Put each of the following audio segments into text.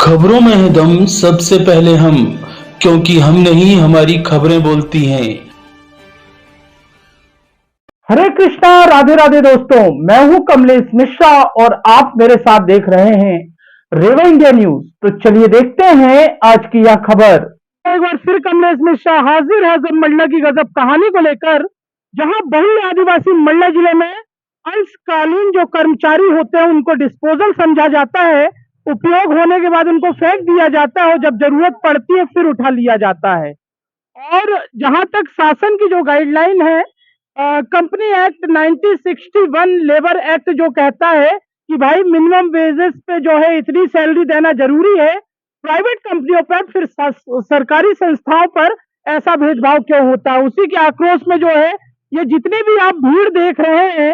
खबरों में है दम सबसे पहले हम, क्योंकि हम नहीं हमारी खबरें बोलती हैं। हरे कृष्णा, राधे राधे दोस्तों। मैं हूं कमलेश मिश्रा और आप मेरे साथ देख रहे हैं रेवा इंडिया न्यूज। तो चलिए देखते हैं आज की यह खबर। एक बार फिर कमलेश मिश्रा हाजिर है मंडला की गजब कहानी को लेकर, जहां बहुल आदिवासी मंडला जिले में अंशकालीन जो कर्मचारी होते हैं उनको डिस्पोजल समझा जाता है। उपयोग होने के बाद उनको फेंक दिया जाता है और जब जरूरत पड़ती है फिर उठा लिया जाता है। और जहां तक शासन की जो गाइडलाइन है, कंपनी एक्ट 1961 लेबर एक्ट जो कहता है कि भाई मिनिमम वेजेस पे जो है इतनी सैलरी देना जरूरी है। प्राइवेट कंपनियों पर फिर सरकारी संस्थाओं पर ऐसा भेदभाव क्यों होता है, उसी के आक्रोश में जो है ये जितने भी आप भीड़ देख रहे हैं,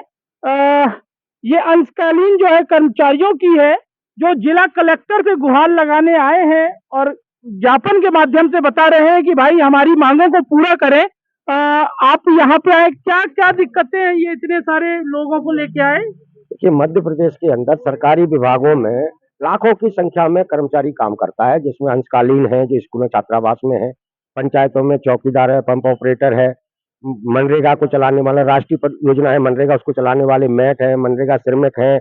ये अंशकालीन जो है कर्मचारियों की है, जो जिला कलेक्टर से गुहार लगाने आए हैं और ज्ञापन के माध्यम से बता रहे हैं कि भाई हमारी मांगों को पूरा करें। आप यहाँ पे आए, क्या क्या दिक्कतें हैं, ये इतने सारे लोगों को लेके आए? कि मध्य प्रदेश के अंदर सरकारी विभागों में लाखों की संख्या में कर्मचारी काम करता है, जिसमें अंशकालीन है, जो स्कूलों छात्रावास में है, पंचायतों में चौकीदार है, पंप ऑपरेटर है, मनरेगा को चलाने वाला राष्ट्रीय योजना है मनरेगा, उसको चलाने वाले मैट है, मनरेगा श्रमिक है,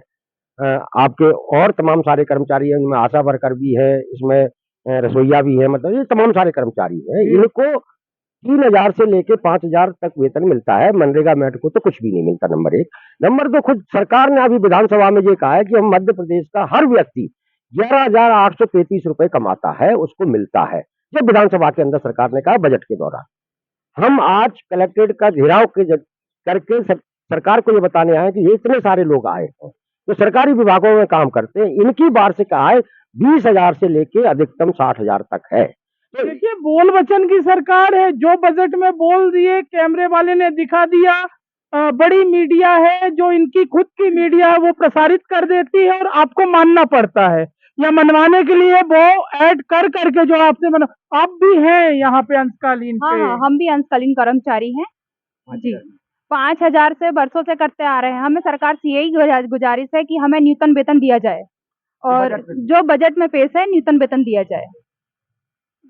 आपके और तमाम सारे कर्मचारी हैं, इनमें आशा वर्कर भी है, इसमें रसोईया भी है, मतलब ये तमाम सारे कर्मचारी हैं। इनको 3,000 से लेके 5,000 तक वेतन मिलता है। मनरेगा मैट को तो कुछ भी नहीं मिलता, नंबर एक। नंबर दो, खुद सरकार ने अभी विधानसभा में ये कहा है कि हम मध्य प्रदेश का हर व्यक्ति 11,833 रुपए कमाता है, उसको मिलता है। जब विधानसभा के अंदर सरकार ने कहा बजट के दौरान, हम आज कलेक्ट्रेट का घेराव करके सरकार को ये बताने आए कि ये इतने सारे लोग आए हैं जो सरकारी विभागों में काम करते हैं, इनकी वार्षिक आय 20,000 से लेके अधिकतम 60,000 तक है। देखिए, बोल वचन की सरकार है, जो बजट में बोल दिए कैमरे वाले ने दिखा दिया। बड़ी मीडिया है, जो इनकी खुद की मीडिया है, वो प्रसारित कर देती है और आपको मानना पड़ता है, या मनवाने के लिए वो ऐड कर करके जो आपसे आप भी हैं यहाँ पे अंशकालीन हाँ पे? हाँ, हम भी अंशकालीन कर्मचारी हैं जी। 5,000 से बरसों से करते आ रहे हैं। हमें सरकार से यही गुजारिश है कि हमें न्यूनतम वेतन दिया जाए और जो बजट में पेश है न्यूनतम वेतन दिया जाए।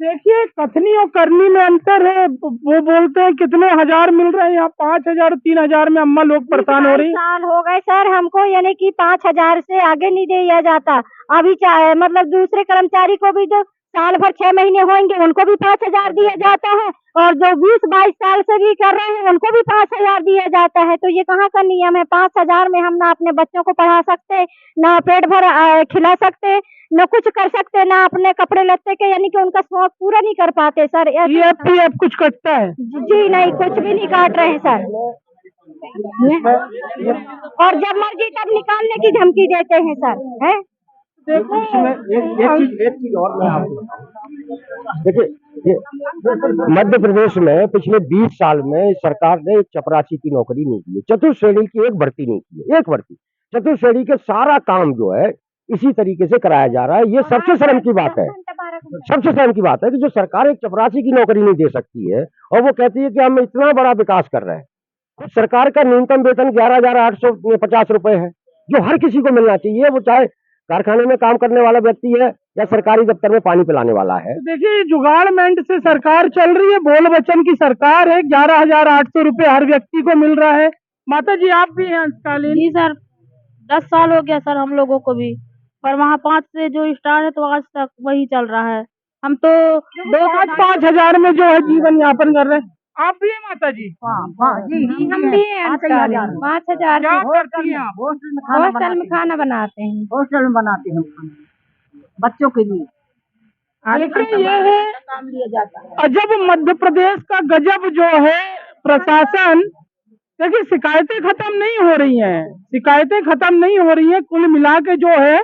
देखिए, कथनी और करनी में अंतर है। वो बोलते हैं कितने हजार मिल रहे हैं, यहाँ 5,000 3,000 में अम्मा लोग परेशान हो रही। साल हो गए सर हमको, यानी कि 5,000 से आगे नहीं दिया जाता। अभी चाहे मतलब दूसरे कर्मचारी को भी जो साल भर 6 महीने होंगे उनको भी 5,000 दिया जाता है, और जो 20-22 साल से भी कर रहे हैं उनको भी 5,000 दिया जाता है। तो ये कहाँ का नियम है? 5,000 में हम ना अपने बच्चों को पढ़ा सकते, ना पेट भर खिला सकते, न कुछ कर सकते, ना अपने कपड़े लत्ते के यानी कि उनका शौक पूरा नहीं कर पाते सर। ये कुछ कटता है? जी नहीं, कुछ भी नहीं काट रहे हैं सर। और जब मर्जी तब निकालने की धमकी देते हैं सर। है देखो, एक चीज और मैं आपको देखिए, मध्य प्रदेश में पिछले 20 साल में सरकार ने एक चपरासी की नौकरी नहीं की, चतुर्थ श्रेणी की एक भर्ती नहीं की, एक भर्ती। चतुर्थ श्रेणी के सारा काम जो है इसी तरीके से कराया जा रहा है। ये सबसे शर्म की बात है, सबसे शर्म की बात है कि जो सरकार एक चपरासी की नौकरी नहीं दे सकती है और वो कहती है कि हम इतना बड़ा विकास कर रहे हैं। तो सरकार का न्यूनतम वेतन 11,850 रुपए है, जो हर किसी को मिलना चाहिए, वो चाहे कारखाने में काम करने वाला व्यक्ति है या सरकारी दफ्तर में पानी पिलाने वाला है। तो देखिए, जुगाड़मेंट से सरकार चल रही है, बोल वचन की सरकार है। 11,800 रुपए हर व्यक्ति को मिल रहा है। माता जी, आप भी हैं अंशकालीन? जी सर, 10 साल हो गया सर हम लोगों को भी, पर वहाँ 5 से जो स्टार्ट है तो आज तक वही चल रहा है। हम तो 5 हजार में जो है जीवन यापन कर रहे हैं। आप भी हैं माता जी? जी हम भी हैं अंशकालीन। 5,000 क्या करती हैं आप? हॉस्टल में खाना बनाते हैं। हॉस्टल में बनाते हैं खाना बच्चों के लिए। देखिए, ये है अजब मध्य प्रदेश का गजब जो है प्रशासन। देखिए, शिकायतें खत्म नहीं हो रही हैं, शिकायतें खत्म नहीं हो रही हैं। कुल मिला के जो है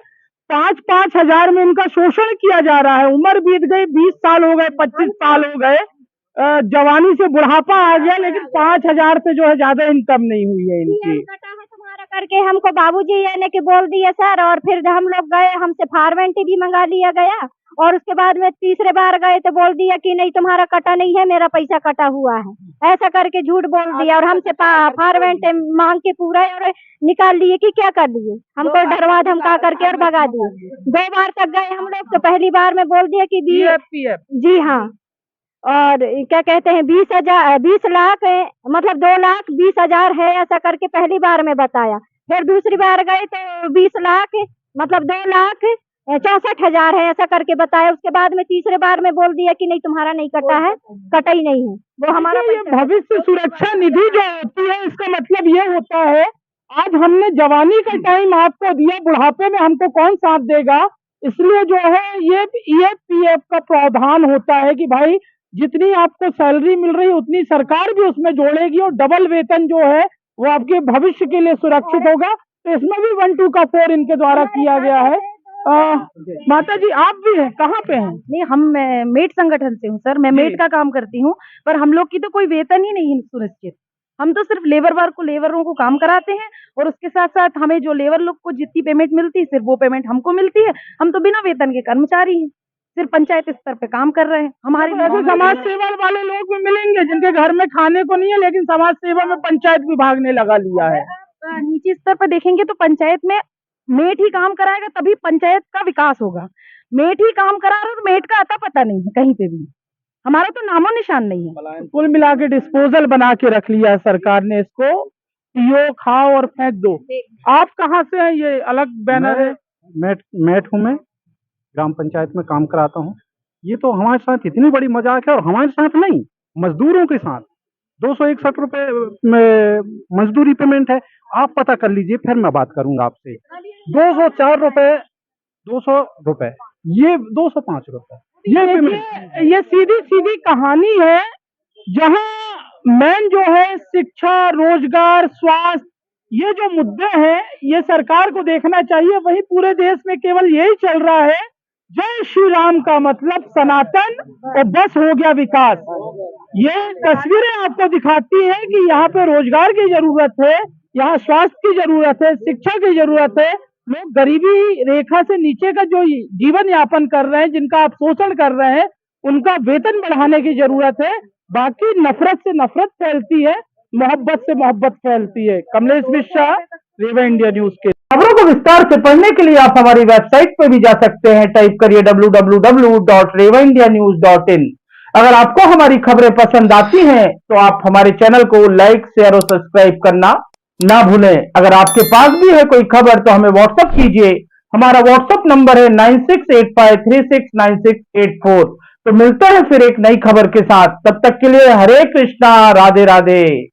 5-5 हजार में इनका शोषण किया जा रहा है। उम्र बीत गई, 20 साल हो गए, 25 साल हो गए, जवानी से बुढ़ापा आ गया, लेकिन 5,000 से जो है ज्यादा इनकम नहीं हुई है इनकी। करके हमको बाबूजी यानी कि बोल दिए सर, और फिर हम लोग गए, हमसे फार्मेंटी भी मंगा लिया गया, और उसके बाद में तीसरे बार गए तो बोल दिया कि नहीं तुम्हारा कटा नहीं है, मेरा पैसा कटा हुआ है। ऐसा करके झूठ बोल दिया और हमसे फार्मेंट मांग के पूरा और निकाल लिए कि क्या कर लिए, हमको डरवा धमका करके और भगा दिए। 2 बार तक गए हम लोग, तो पहली बार में बोल दिया कि जी हाँ, और क्या कहते हैं 20 लाख मतलब 2,20,000 है, ऐसा करके पहली बार में बताया। फिर दूसरी बार गए तो 20 लाख मतलब 2,64,000 है, ऐसा करके बताया। उसके बाद में तीसरे बार में बोल दिया कि नहीं तुम्हारा नहीं कटा है, कटा ही नहीं है, वो हमारा भविष्य सुरक्षा निधि जो होती है, इसका मतलब ये होता है आज हमने जवानी का टाइम आपको दिया, बुढ़ापे में हमको कौन साथ देगा। इसलिए जो है ये EPF का प्रावधान होता है कि भाई जितनी आपको सैलरी मिल रही है उतनी सरकार भी उसमें जोड़ेगी, और डबल वेतन जो है वो आपके भविष्य के लिए सुरक्षित होगा। तो इसमें भी 1, 2 का 4 इनके द्वारा किया गया है। माता जी आप भी हैं, कहाँ पे हैं? नहीं, हम मेट संगठन से हूँ सर, मैं मेट का काम करती हूँ, पर हम लोग की तो कोई वेतन ही नहीं है सुनिश्चित। हम तो सिर्फ लेबरों को काम कराते हैं, और उसके साथ साथ हमें जो लेबर लोग को जितनी पेमेंट मिलती है सिर्फ वो पेमेंट हमको मिलती है। हम तो बिना वेतन के कर्मचारी हैं, सिर्फ पंचायत स्तर पे काम कर रहे हैं। हमारे समाज सेवा वाले लोग भी मिलेंगे जिनके घर में खाने को नहीं है, लेकिन समाज सेवा में पंचायत विभाग ने लगा लिया है। नीचे स्तर पर देखेंगे तो पंचायत में मेट ही काम कराएगा, तभी पंचायत का विकास होगा। मेट ही काम करा रहा और मेट का आता पता नहीं है कहीं पे भी, हमारा तो नामो निशान नहीं है। कुल मिला के डिस्पोजल बना के रख लिया है सरकार ने इसको, पियो खाओ और फेंक दो। आप कहाँ से हैं? ये अलग बैनर है। मेट हूँ मैं, ग्राम पंचायत में काम कराता हूँ। ये तो हमारे साथ इतनी बड़ी मजाक है, और हमारे साथ नहीं, मजदूरों के साथ 261 रुपए में मजदूरी पेमेंट है। आप पता कर लीजिए, फिर मैं बात करूंगा आपसे। 204 रुपए, 200 रुपए, ये 205 रुपए, ये पेमेंट। ये सीधी सीधी कहानी है, जहां मेन जो है शिक्षा, रोजगार, स्वास्थ्य, ये जो मुद्दे हैं ये सरकार को देखना चाहिए। वहीं पूरे देश में केवल यही चल रहा है, जय श्री राम का मतलब सनातन और बस हो गया विकास। ये तस्वीरें आपको दिखाती हैं कि यहाँ पे रोजगार की जरूरत है, यहाँ स्वास्थ्य की जरूरत है, शिक्षा की जरूरत है। लोग गरीबी रेखा से नीचे का जो जीवन यापन कर रहे हैं, जिनका आप शोषण कर रहे हैं, उनका वेतन बढ़ाने की जरूरत है। बाकी नफरत से नफरत फैलती है, मोहब्बत से मोहब्बत फैलती है। कमलेश मिश्रा, रेवा इंडिया न्यूज के। खबरों को विस्तार से पढ़ने के लिए आप हमारी वेबसाइट पर भी जा सकते हैं, टाइप करिए www.rewaindianews.in। अगर आपको हमारी खबरें पसंद आती हैं तो आप हमारे चैनल को लाइक, शेयर और सब्सक्राइब करना ना भूलें। अगर आपके पास भी है कोई खबर तो हमें व्हाट्सएप कीजिए, हमारा व्हाट्सएप नंबर है 9685369684। तो मिलते हैं फिर एक नई खबर के साथ, तब तक के लिए हरे कृष्णा, राधे राधे।